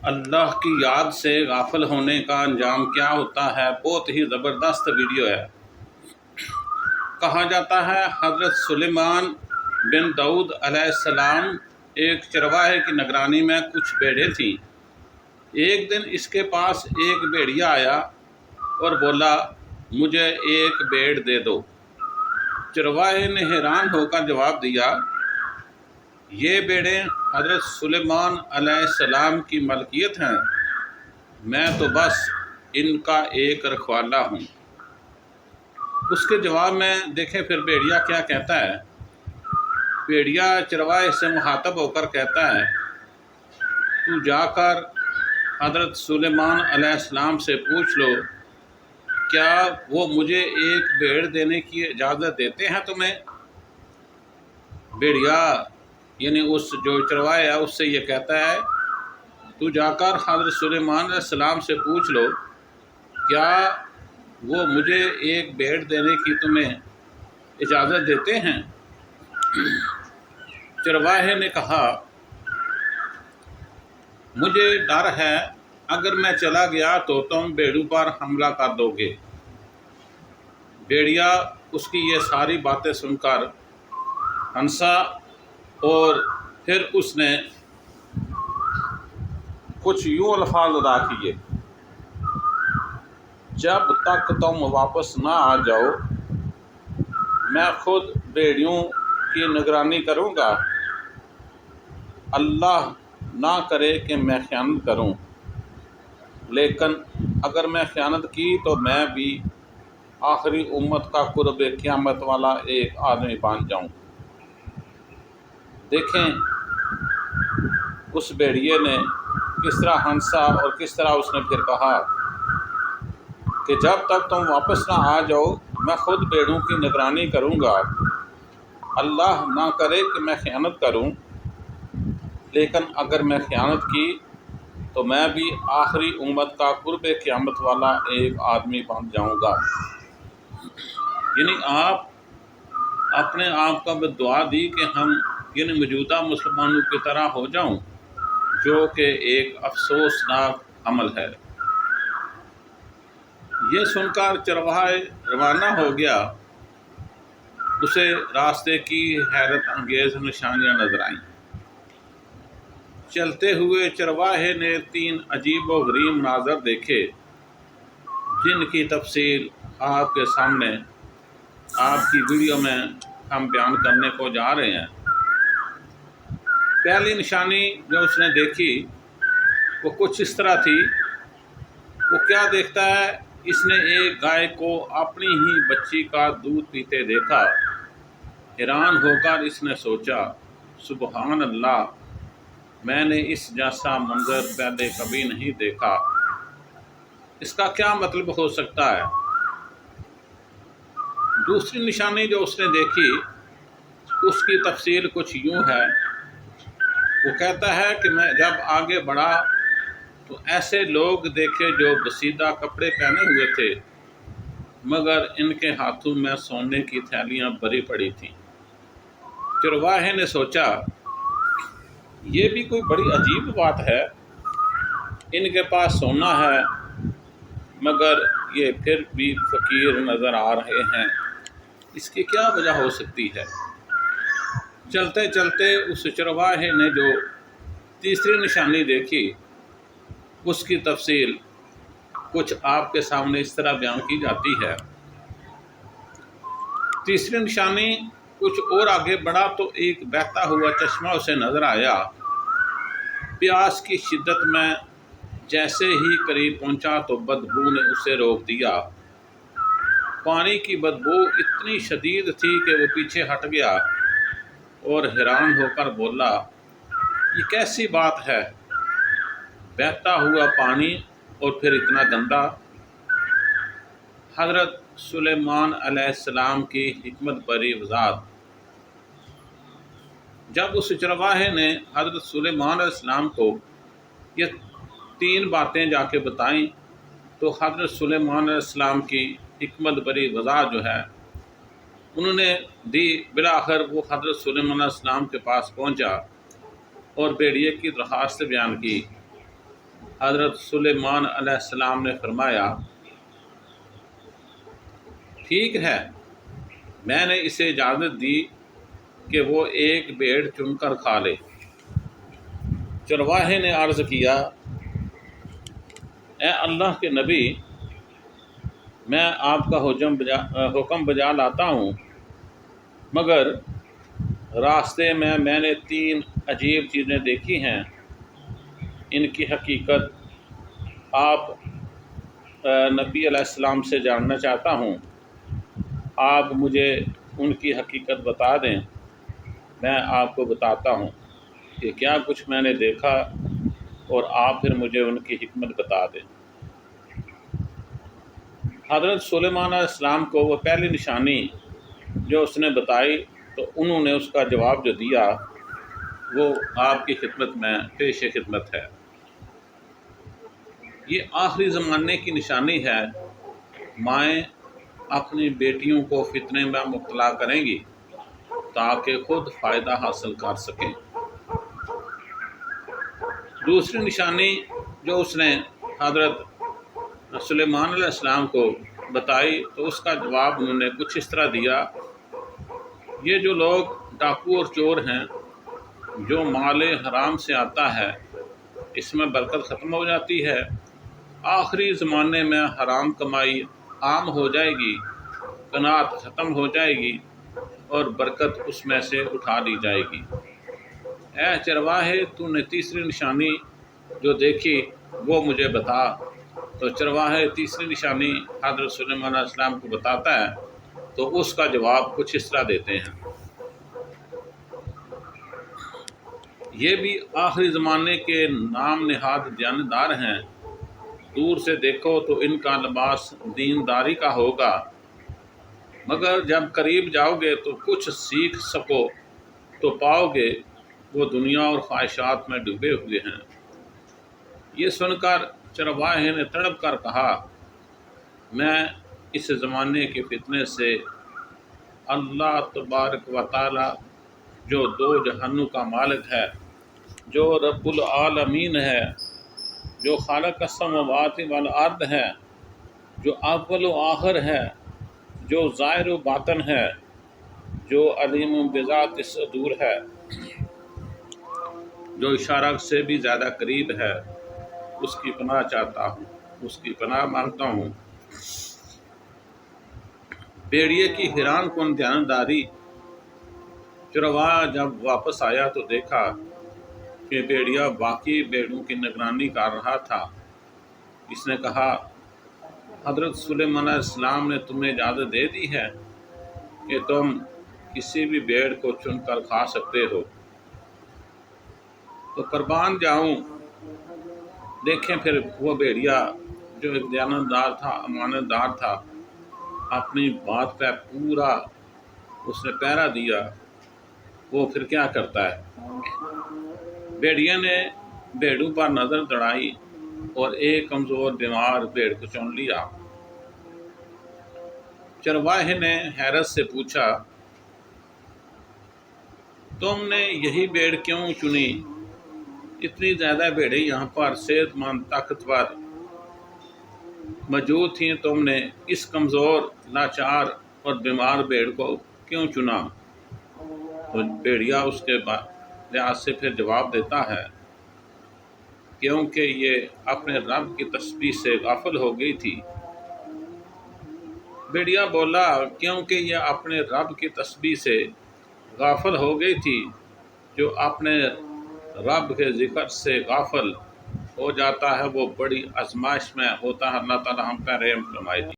اللہ کی یاد سے غافل ہونے کا انجام کیا ہوتا ہے؟ بہت ہی زبردست ویڈیو ہے۔ کہا جاتا ہے حضرت سلیمان بن داؤد علیہ السلام ایک چرواہے کی نگرانی میں کچھ بھیڑیں تھیں۔ ایک دن اس کے پاس ایک بھیڑیا آیا اور بولا، مجھے ایک بھیڑ دے دو۔ چرواہے نے حیران ہو کر جواب دیا، یہ بھیڑیں حضرت سلیمان علیہ السلام کی ملکیت ہیں، میں تو بس ان کا ایک رکھوالا ہوں۔ اس کے جواب میں دیکھیں پھر بھیڑیا کیا کہتا ہے۔ بھیڑیا چرواہے سے مخاطب ہو کر کہتا ہے، تو جا کر حضرت سلیمان علیہ السلام سے پوچھ لو، کیا وہ مجھے ایک بھیڑ دینے کی اجازت دیتے ہیں تمہیں؟ بھیڑیا یعنی اس جو چرواہا ہے اس سے یہ کہتا ہے، تو جا کر حضرت سلیمان علیہ السلام سے پوچھ لو، کیا وہ مجھے ایک بھیڑ دینے کی تمہیں اجازت دیتے ہیں؟ چرواہے نے کہا، مجھے ڈر ہے اگر میں چلا گیا تو تم بھیڑوں پر حملہ کر دو گے۔ بھیڑیا اس کی یہ ساری باتیں سن کر ہنسا اور پھر اس نے کچھ یوں الفاظ ادا کیے، جب تک تم واپس نہ آ جاؤ میں خود بھیڑیوں کی نگرانی کروں گا، اللہ نہ کرے کہ میں خیانت کروں، لیکن اگر میں خیانت کی تو میں بھی آخری امت کا قرب قیامت والا ایک آدمی بن جاؤں۔ دیکھیں اس بھیڑیے نے کس طرح ہنسا اور کس طرح اس نے پھر کہا کہ جب تک تم واپس نہ آ جاؤ میں خود بھیڑوں کی نگرانی کروں گا، اللہ نہ کرے کہ میں خیانت کروں، لیکن اگر میں خیانت کی تو میں بھی آخری امت کا قرب قیامت والا ایک آدمی بن جاؤں گا۔ یعنی آپ اپنے آپ کا دعا دی کہ ہم یعنی موجودہ مسلمانوں کی طرح ہو جاؤں، جو کہ ایک افسوسناک عمل ہے۔ یہ سن کر چرواہا روانہ ہو گیا۔ اسے راستے کی حیرت انگیز نشانیاں نظر آئیں۔ چلتے ہوئے چرواہے نے 3 عجیب و غریب مناظر دیکھے، جن کی تفصیل آپ کے سامنے آپ کی ویڈیو میں ہم بیان کرنے کو جا رہے ہیں۔ پہلی نشانی جو اس نے دیکھی وہ کچھ اس طرح تھی۔ وہ کیا دیکھتا ہے، اس نے ایک گائے کو اپنی ہی بچی کا دودھ پیتے دیکھا۔ حیران ہو کر اس نے سوچا، سبحان اللہ، میں نے اس جیسا منظر پہلے کبھی نہیں دیکھا، اس کا کیا مطلب ہو سکتا ہے؟ دوسری نشانی جو اس نے دیکھی اس کی تفصیل کچھ یوں ہے۔ وہ کہتا ہے کہ میں جب آگے بڑھا تو ایسے لوگ دیکھے جو بسیدہ کپڑے پہنے ہوئے تھے، مگر ان کے ہاتھوں میں سونے کی تھیلیاں بھری پڑی تھیں۔ چرواہے نے سوچا، یہ بھی کوئی بڑی عجیب بات ہے، ان کے پاس سونا ہے مگر یہ پھر بھی فقیر نظر آ رہے ہیں، اس کی کیا وجہ ہو سکتی ہے؟ چلتے چلتے اس چرواہے نے جو تیسری نشانی دیکھی اس کی تفصیل کچھ آپ کے سامنے اس طرح بیان کی جاتی ہے۔ تیسری نشانی کچھ اور آگے بڑھا تو ایک بہتا ہوا چشمہ اسے نظر آیا۔ پیاس کی شدت میں جیسے ہی قریب پہنچا تو بدبو نے اسے روک دیا۔ پانی کی بدبو اتنی شدید تھی کہ وہ پیچھے ہٹ گیا اور حیران ہو کر بولا، یہ کیسی بات ہے، بہتا ہوا پانی اور پھر اتنا گندا؟ حضرت سلیمان علیہ السلام کی حکمت بھری وضاحت۔ جب اس چرواہے نے حضرت سلیمان علیہ السلام کو یہ 3 باتیں جا کے بتائیں تو حضرت سلیمان علیہ السلام کی حکمت بھری وضاحت جو ہے انہوں نے دی۔ بالآخر وہ حضرت سلیمان علیہ السلام کے پاس پہنچا اور بھیڑیے کی درخواست بیان کی۔ حضرت سلیمان علیہ السلام نے فرمایا ٹھیک ہے، میں نے اسے اجازت دی کہ وہ ایک بھیڑ چن کر کھا لے۔ چرواہے نے عرض کیا اے اللہ کے نبی، میں آپ کا حکم بجا لاتا ہوں، مگر راستے میں نے 3 عجیب چیزیں دیکھی ہیں، ان کی حقیقت آپ نبی علیہ السلام سے جاننا چاہتا ہوں، آپ مجھے ان کی حقیقت بتا دیں، میں آپ کو بتاتا ہوں کہ کیا کچھ میں نے دیکھا اور آپ پھر مجھے ان کی حکمت بتا دیں۔ حضرت سلیمان علیہ السلام کو وہ پہلی نشانی جو اس نے بتائی تو انہوں نے اس کا جواب جو دیا وہ آپ کی خدمت میں پیش خدمت ہے۔ یہ آخری زمانے کی نشانی ہے، مائیں اپنی بیٹیوں کو فتنے میں مبتلا کریں گی تاکہ خود فائدہ حاصل کر سکیں۔ دوسری نشانی جو اس نے حضرت سلیمان علیہ السلام کو بتائی تو اس کا جواب انہوں نے کچھ اس طرح دیا، یہ جو لوگ ڈاکو اور چور ہیں، جو مال حرام سے آتا ہے اس میں برکت ختم ہو جاتی ہے، آخری زمانے میں حرام کمائی عام ہو جائے گی، قناعت ختم ہو جائے گی اور برکت اس میں سے اٹھا لی جائے گی۔ اے چرواہے، تو نے تیسری نشانی جو دیکھی وہ مجھے بتا۔ تو چرواہے تیسری نشانی حضرت سلیمان علیہ السلام کو بتاتا ہے تو اس کا جواب کچھ اس طرح دیتے ہیں، یہ بھی آخری زمانے کے نام نہاد دیانتدار ہیں، دور سے دیکھو تو ان کا لباس دینداری کا ہوگا، مگر جب قریب جاؤ گے تو کچھ سیکھ سکو تو پاؤ گے وہ دنیا اور خواہشات میں ڈوبے ہوئے ہیں۔ یہ سن کر چرواہے نے تڑپ کر کہا میں اس زمانے کے فتنے سے اللہ تبارک و تعالی جو 2 جہانوں کا مالک ہے، جو رب العالمین ہے، جو خالق السماوات والارض ہے، جو اول و آخر ہے، جو ظاہر و باطن ہے، جو علیم بذات الصدور ہے، جو اشارہ سے بھی زیادہ قریب ہے، اس کی پناہ چاہتا ہوں، اس کی پناہ مانگتا ہوں۔ بھیڑیے کی حیران کن دیانتداری۔ چرواہا جب واپس آیا تو دیکھا کہ بھیڑیا باقی بھیڑوں کی نگرانی کر رہا تھا۔ اس نے کہا حضرت سلیمان علیہ السلام نے تمہیں اجازت دے دی ہے کہ تم کسی بھی بھیڑ کو چن کر کھا سکتے ہو، تو قربان جاؤں۔ دیکھیں پھر وہ بھیڑیا جو ایک دیانتدار تھا، امانت دار تھا، اپنی بات پہ پورا اس نے پہرا دیا، وہ پھر کیا کرتا ہے۔ بھیڑیا نے بھیڑوں پر نظر دوڑائی اور ایک کمزور بیمار بھیڑ کو چن لیا۔ چرواہے نے حیرت سے پوچھا تم نے یہی بھیڑ کیوں چنی؟ اتنی زیادہ بھیڑیں یہاں پر صحت مند طاقتور موجود تھیں، تم نے اس کمزور لاچار اور بیمار بھیڑ کو کیوں چنا؟ تو بھیڑیا اس کے لحاظ سے پھر جواب دیتا ہے کیونکہ یہ اپنے رب کی تسبیح سے غافل ہو گئی تھی۔ بھیڑیا بولا کیونکہ یہ اپنے رب کی تسبیح سے غافل ہو گئی تھی، جو اپنے رب کے ذکر سے غافل ہو جاتا ہے وہ بڑی آزمائش میں ہوتا ہے۔ اللہ تعالی ہم پہ رحم فرمائے۔